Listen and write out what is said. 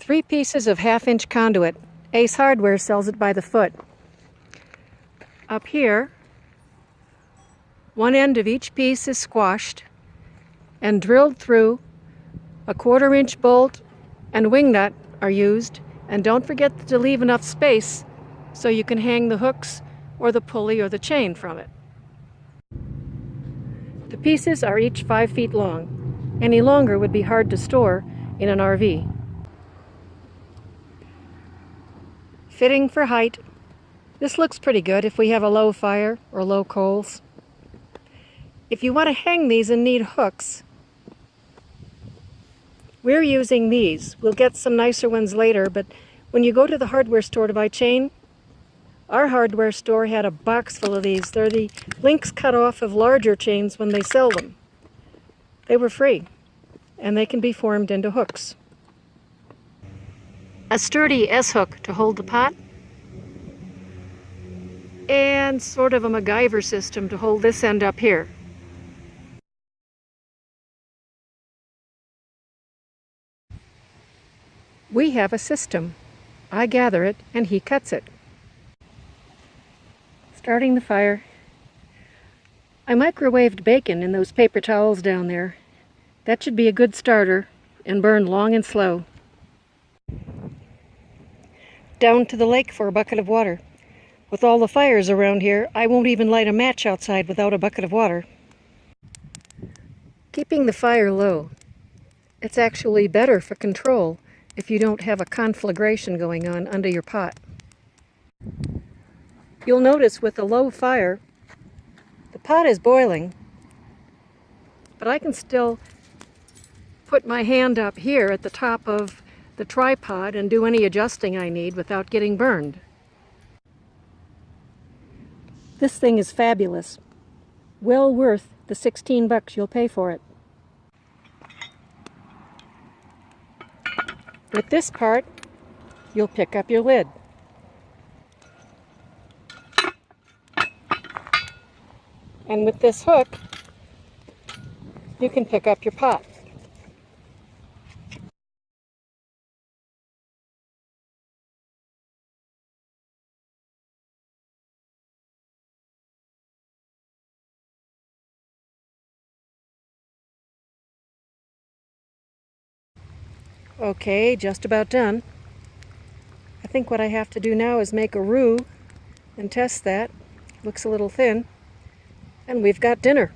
3 pieces of 1/2-inch conduit. Ace Hardware sells it by the foot. Up here, one end of each piece is squashed and drilled through. A 1/4-inch bolt and wing nut are used, and don't forget to leave enough space so you can hang the hooks or the pulley or the chain from it. The pieces are each 5 feet long. Any longer would be hard to store in an RV. Fitting for height. This looks pretty good if we have a low fire or low coals. If you want to hang these and need hooks, we're using these. We'll get some nicer ones later, but when you go to the hardware store to buy chain, our hardware store had a box full of these. They're the links cut off of larger chains when they sell them. They were free, and they can be formed into hooks. A sturdy S-hook to hold the pot, and sort of a MacGyver system to hold this end up here. We have a system. I gather it and he cuts it. Starting the fire. I microwaved bacon in those paper towels down there. That should be a good starter and burn long and slow. Down to the lake for a bucket of water. With all the fires around here, I won't even light a match outside without a bucket of water. Keeping the fire low. It's actually better for control if you don't have a conflagration going on under your pot. You'll notice with a low fire, the pot is boiling, but I can still put my hand up here at the top of the tripod and do any adjusting I need without getting burned. This thing is fabulous. Well worth the $16 you'll pay for it. With this part, you'll pick up your lid. And with this hook, you can pick up your pot. Okay, just about done. I think what I have to do now is make a roux and test that. Looks a little thin. And we've got dinner.